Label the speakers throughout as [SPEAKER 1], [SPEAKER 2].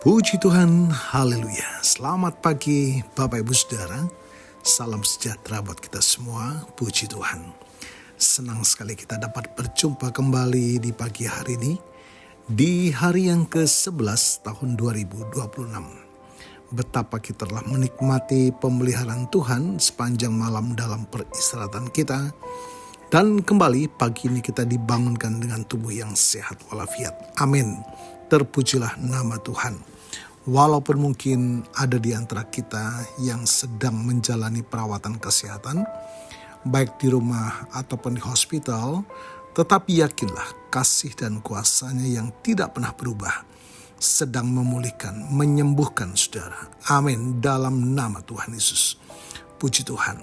[SPEAKER 1] Puji Tuhan, haleluya. Selamat pagi Bapak Ibu Saudara. Salam sejahtera buat kita semua, puji Tuhan. Senang sekali kita dapat berjumpa kembali di pagi hari ini. Di hari yang ke-11 tahun 2026. Betapa kita telah menikmati pemeliharaan Tuhan sepanjang malam dalam peristirahatan kita. Dan kembali pagi ini kita dibangunkan dengan tubuh yang sehat walafiat. Amin. Terpujilah nama Tuhan. Walaupun mungkin ada di antara kita yang sedang menjalani perawatan kesehatan, baik di rumah ataupun di hospital, tetapi yakinlah kasih dan kuasa-Nya yang tidak pernah berubah, sedang memulihkan, menyembuhkan saudara. Amin, dalam nama Tuhan Yesus. Puji Tuhan.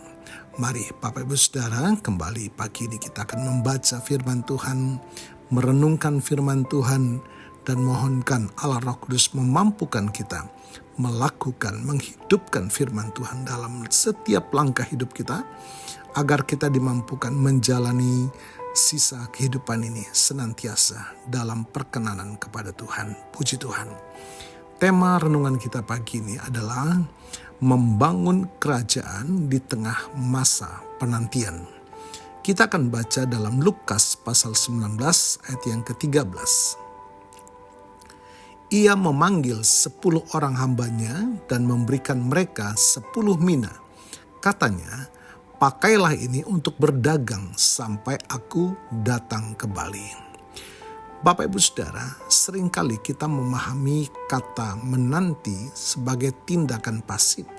[SPEAKER 1] Mari Bapak Ibu Saudara, kembali pagi ini kita akan membaca firman Tuhan, merenungkan firman Tuhan, dan mohonkan Allah Roh Kudus memampukan kita melakukan, menghidupkan firman Tuhan dalam setiap langkah hidup kita, agar kita dimampukan menjalani sisa kehidupan ini senantiasa dalam perkenanan kepada Tuhan. Puji Tuhan. Tema renungan kita pagi ini adalah membangun kerajaan di tengah masa penantian. Kita akan baca dalam Lukas pasal 19 ayat yang ke-13. Ia memanggil 10 orang hambanya dan memberikan mereka 10 mina. Katanya, pakailah ini untuk berdagang sampai aku datang kembali. Bapak Ibu Saudara, seringkali kita memahami kata menanti sebagai tindakan pasif.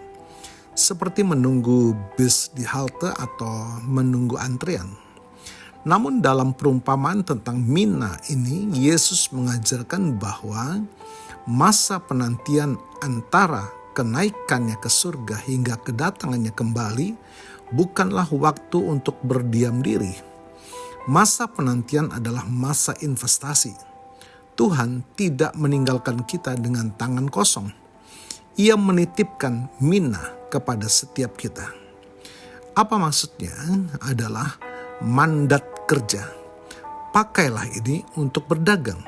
[SPEAKER 1] Seperti menunggu bis di halte atau menunggu antrian. Namun dalam perumpamaan tentang mina ini, Yesus mengajarkan bahwa masa penantian antara kenaikannya ke surga hingga kedatangannya kembali bukanlah waktu untuk berdiam diri. Masa penantian adalah masa investasi. Tuhan tidak meninggalkan kita dengan tangan kosong. Ia menitipkan mina kepada setiap kita. Apa maksudnya? Adalah mandat kerja. Pakailah ini untuk berdagang.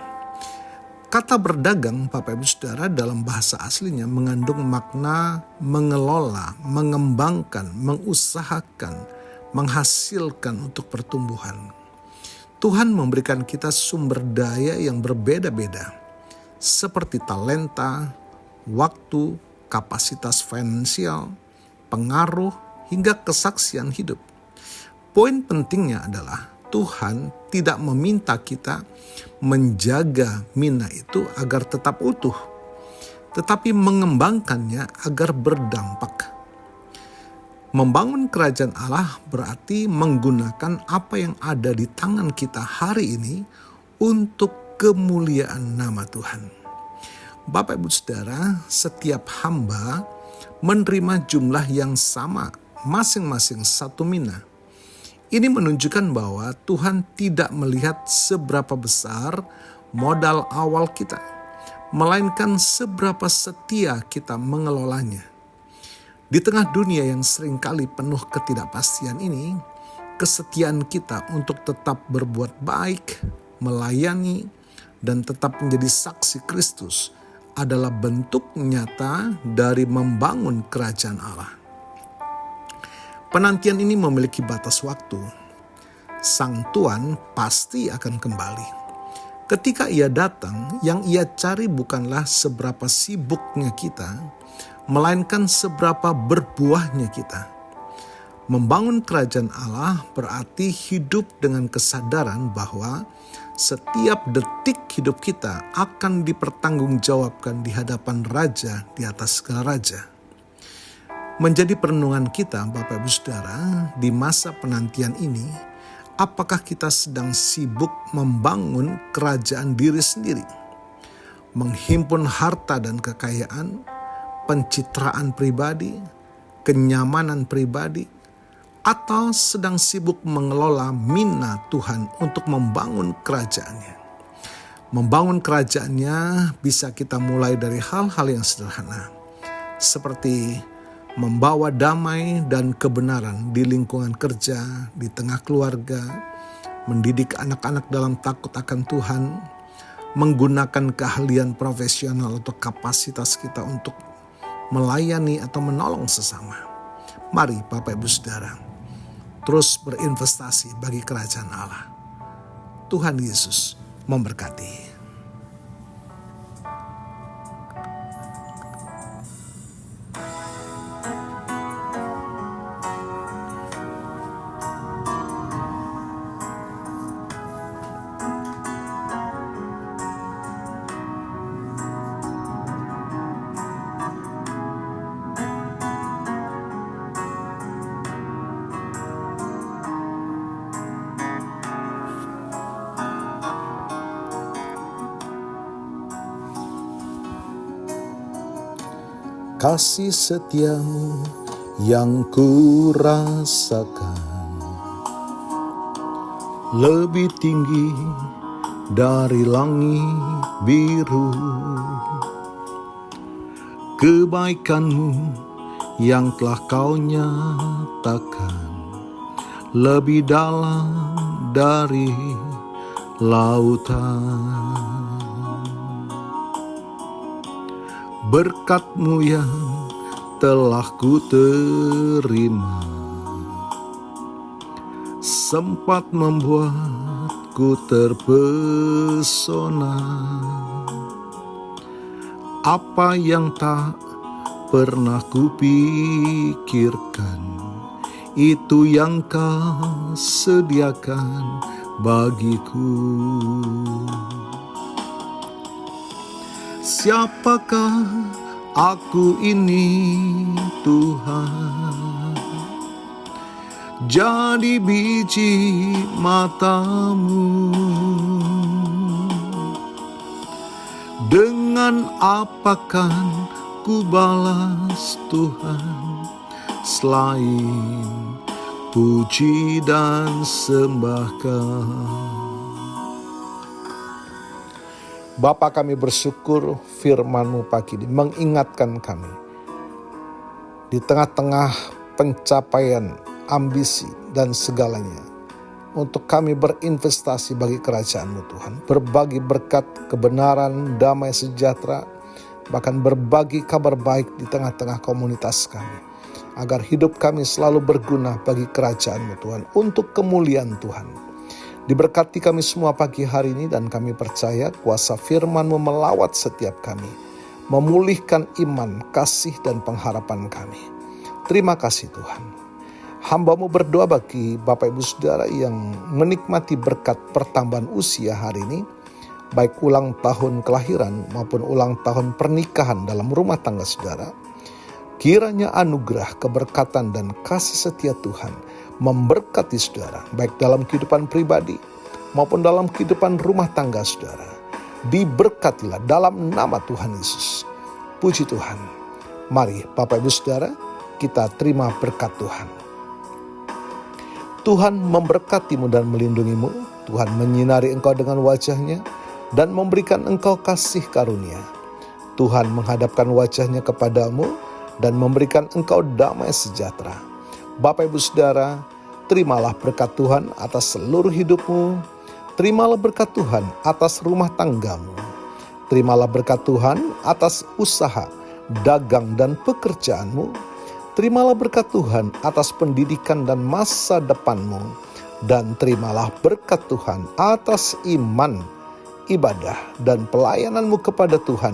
[SPEAKER 1] Kata berdagang, Bapak Ibu Saudara, dalam bahasa aslinya mengandung makna mengelola, mengembangkan, mengusahakan, menghasilkan untuk pertumbuhan. Tuhan memberikan kita sumber daya yang berbeda-beda, seperti talenta, waktu, kapasitas finansial, pengaruh, hingga kesaksian hidup. Poin pentingnya adalah Tuhan tidak meminta kita menjaga mina itu agar tetap utuh, tetapi mengembangkannya agar berdampak. Membangun kerajaan Allah berarti menggunakan apa yang ada di tangan kita hari ini untuk kemuliaan nama Tuhan. Bapak Ibu Saudara, setiap hamba menerima jumlah yang sama, masing-masing 1 mina. Ini menunjukkan bahwa Tuhan tidak melihat seberapa besar modal awal kita, melainkan seberapa setia kita mengelolanya. Di tengah dunia yang seringkali penuh ketidakpastian ini, kesetiaan kita untuk tetap berbuat baik, melayani, dan tetap menjadi saksi Kristus adalah bentuk nyata dari membangun kerajaan Allah. Penantian ini memiliki batas waktu. Sang Tuan pasti akan kembali. Ketika Ia datang, yang Ia cari bukanlah seberapa sibuknya kita, melainkan seberapa berbuahnya kita. Membangun kerajaan Allah berarti hidup dengan kesadaran bahwa setiap detik hidup kita akan dipertanggungjawabkan di hadapan Raja di atas segala raja. Menjadi perenungan kita, Bapak Ibu Saudara, di masa penantian ini, apakah kita sedang sibuk membangun kerajaan diri sendiri? Menghimpun harta dan kekayaan, pencitraan pribadi, kenyamanan pribadi, atau sedang sibuk mengelola mina Tuhan untuk membangun kerajaannya? Membangun kerajaannya bisa kita mulai dari hal-hal yang sederhana, seperti membawa damai dan kebenaran di lingkungan kerja, di tengah keluarga, mendidik anak-anak dalam takut akan Tuhan, menggunakan keahlian profesional atau kapasitas kita untuk melayani atau menolong sesama. Mari Bapak Ibu Saudara, terus berinvestasi bagi kerajaan Allah. Tuhan Yesus memberkati. Kasih setiamu yang ku rasakan lebih tinggi dari langit biru. Kebaikanmu yang telah kau nyatakan lebih dalam dari lautan. Berkat-Mu yang telah ku terima sempat membuatku terpesona. Apa yang tak pernah ku pikirkan, itu yang Kau sediakan bagiku. Siapakah aku ini Tuhan? Jadi biji mata-Mu. Dengan apakan ku balas Tuhan, selain puji dan sembah Kau. Bapa, kami bersyukur firman-Mu pagi ini mengingatkan kami di tengah-tengah pencapaian ambisi dan segalanya, untuk kami berinvestasi bagi kerajaan-Mu Tuhan, berbagi berkat, kebenaran, damai sejahtera, bahkan berbagi kabar baik di tengah-tengah komunitas kami, agar hidup kami selalu berguna bagi kerajaan-Mu Tuhan, untuk kemuliaan Tuhan. Diberkati kami semua pagi hari ini, dan kami percaya kuasa firman-Mu melawat setiap kami, memulihkan iman, kasih, dan pengharapan kami. Terima kasih Tuhan. Hamba-Mu berdoa bagi Bapak Ibu Saudara yang menikmati berkat pertambahan usia hari ini, baik ulang tahun kelahiran maupun ulang tahun pernikahan dalam rumah tangga saudara. Kiranya anugerah, keberkatan, dan kasih setia Tuhan memberkati saudara, baik dalam kehidupan pribadi maupun dalam kehidupan rumah tangga saudara. Diberkatilah dalam nama Tuhan Yesus. Puji Tuhan. Mari Bapak Ibu Saudara, kita terima berkat Tuhan. Tuhan memberkati-Mu dan melindungi-Mu. Tuhan menyinari engkau dengan wajah-Nya dan memberikan engkau kasih karunia. Tuhan menghadapkan wajah-Nya kepadamu dan memberikan engkau damai sejahtera. Bapak Ibu Saudara, terimalah berkat Tuhan atas seluruh hidupmu. Terimalah berkat Tuhan atas rumah tanggamu. Terimalah berkat Tuhan atas usaha, dagang, dan pekerjaanmu. Terimalah berkat Tuhan atas pendidikan dan masa depanmu. Dan terimalah berkat Tuhan atas iman, ibadah, dan pelayananmu kepada Tuhan.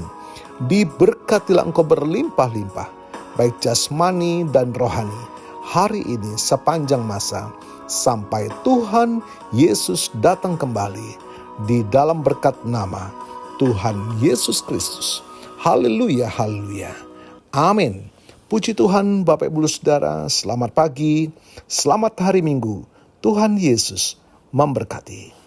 [SPEAKER 1] Diberkatilah engkau berlimpah-limpah, baik jasmani dan rohani, hari ini sepanjang masa, sampai Tuhan Yesus datang kembali di dalam berkat nama Tuhan Yesus Kristus. Haleluya, haleluya. Amin. Puji Tuhan. Bapak Ibu Saudara, selamat pagi, selamat hari Minggu. Tuhan Yesus memberkati.